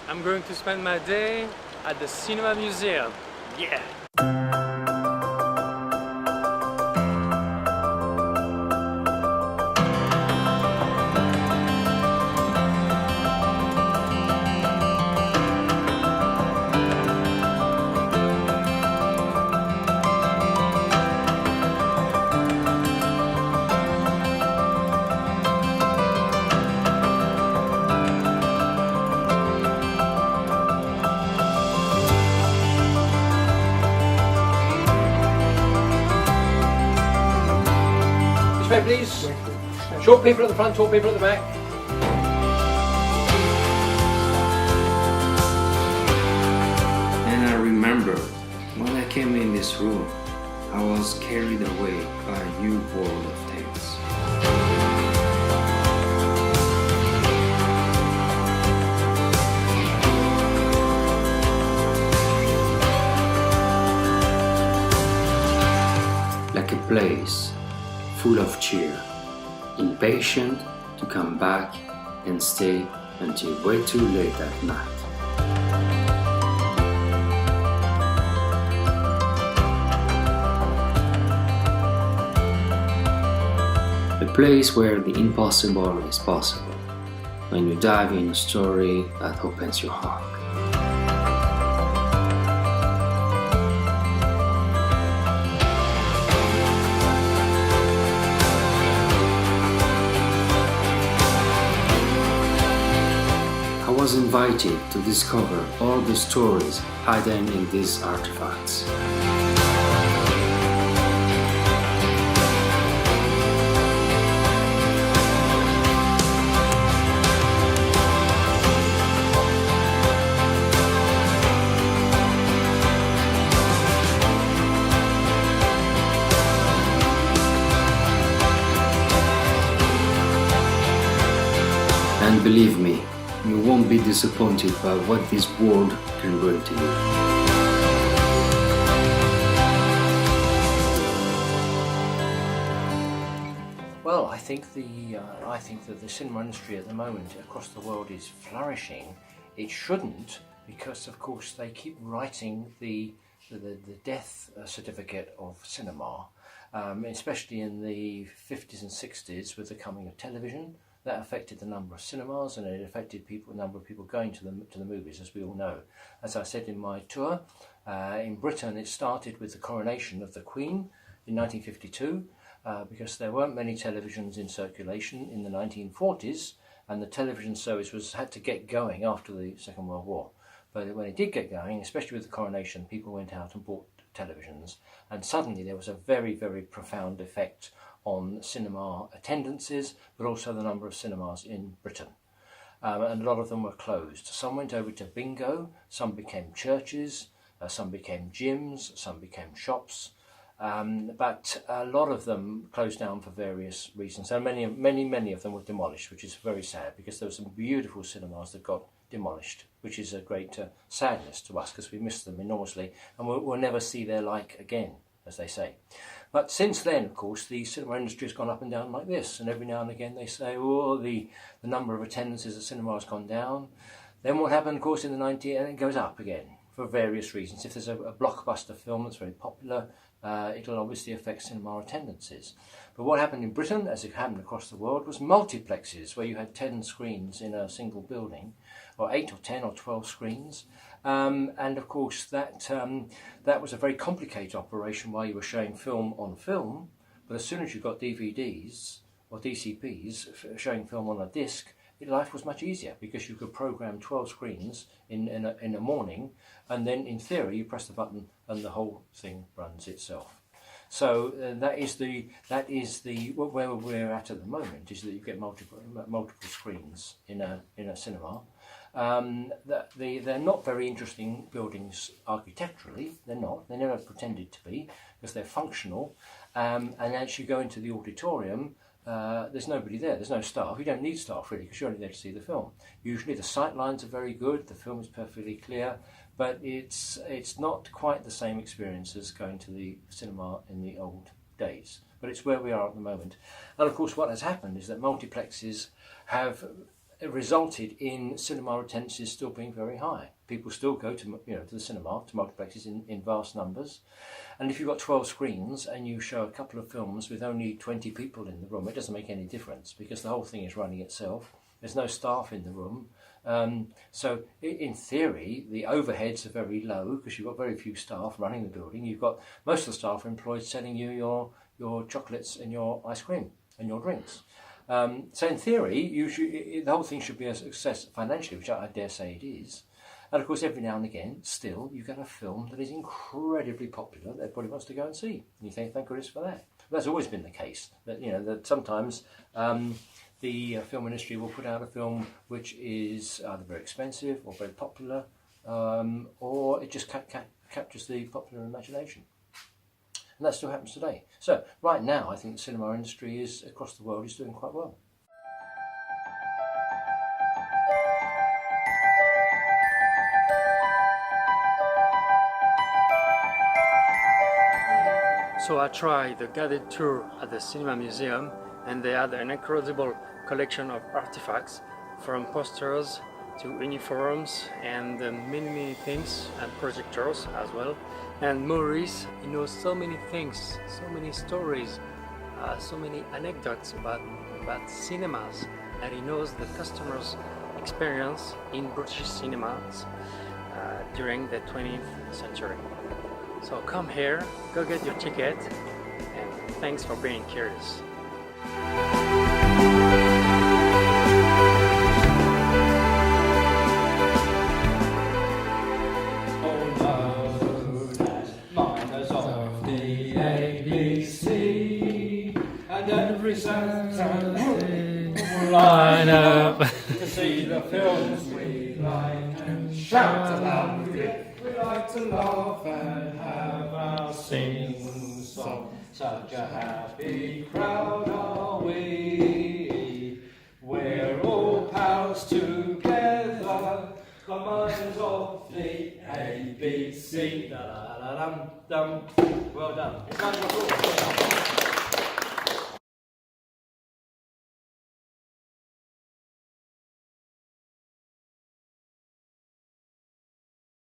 I'm going to spend my day at the Cinema Museum. Yeah! Please. Short people at the front, tall people at the back. And I remember when I came in this room, I was carried away by a new world of tales. Like a place full of cheer, impatient to come back and stay until way too late at night. A place where the impossible is possible, when you dive in a story that opens your heart. I was invited to discover all the stories hidden in these artifacts. And believe me, you won't be disappointed by what this world can bring to you. Well, I think that the cinema industry at the moment across the world is flourishing. It shouldn't, because of course they keep writing the death certificate of cinema, especially in the 50s and 60s with the coming of television. That affected the number of cinemas, and it affected the number of people going to the movies, as we all know. As I said in my tour, in Britain it started with the coronation of the Queen in 1952, because there weren't many televisions in circulation in the 1940s, and the television service had to get going after the Second World War. But when it did get going, especially with the coronation, people went out and bought televisions, and suddenly there was a very, very profound effect on cinema attendances, but also the number of cinemas in Britain. And a lot of them were closed. Some went over to bingo, some became churches, some became gyms, some became shops, but a lot of them closed down for various reasons. And many of them were demolished, which is very sad, because there were some beautiful cinemas that got demolished, which is a great sadness to us, because we miss them enormously, and we'll never see their like again, as they say. But since then, of course, the cinema industry has gone up and down like this, and every now and again they say, oh, the number of attendances at cinema has gone down. Then what happened, of course, in the 90s, and it goes up again for various reasons. If there's a blockbuster film that's very popular, it'll obviously affect cinema attendances. But what happened in Britain, as it happened across the world, was multiplexes, where you had 10 screens in a single building, or 8 or 10 or 12 screens. And of course that was a very complicated operation while you were showing film on film, but as soon as you got DVDs or DCPs showing film on a disc, life was much easier, because you could program 12 screens in a morning, and then in theory you press the button and the whole thing runs itself. So that is where we're at the moment, is that you get multiple screens in a cinema. They're not very interesting buildings architecturally. They're not. They never pretended to be, because they're functional. And as you go into the auditorium, there's nobody there. There's no staff. You don't need staff really, because you're only there to see the film. Usually the sight lines are very good. The film is perfectly clear, but it's not quite the same experience as going to the cinema in the old days. But it's where we are at the moment. And of course, what has happened is that multiplexes have it resulted in cinema attendances still being very high. People still go to to the cinema, to multiplexes in vast numbers. And if you've got 12 screens and you show a couple of films with only 20 people in the room, it doesn't make any difference because the whole thing is running itself. There's no staff in the room. So in theory, the overheads are very low because you've got very few staff running the building. You've got most of the staff employed selling you your chocolates and your ice cream and your drinks. So in theory, the whole thing should be a success financially, which I dare say it is. And of course, every now and again, still, you get a film that is incredibly popular that everybody wants to go and see. And you think, thank goodness for that. But that's always been the case. That that sometimes the film industry will put out a film which is either very expensive or very popular, or it just captures the popular imagination. And that still happens today. So right now, I think the cinema industry across the world is doing quite well. So I tried the guided tour at the Cinema Museum, and they had an incredible collection of artifacts, from posters to uniforms and many things, and projectors as well. And Maurice, he knows so many things, so many stories, so many anecdotes about cinemas, and he knows the customers' experience in British cinemas during the 20th century. So come here, go get your ticket, and thanks for being curious. Every Saturday we'll line up to see the films we like and shout aloud if we like to laugh and have our sing song. Such a happy crowd are we. We're all pals together. The minds of the ABC. Da da da dum dum. Well done.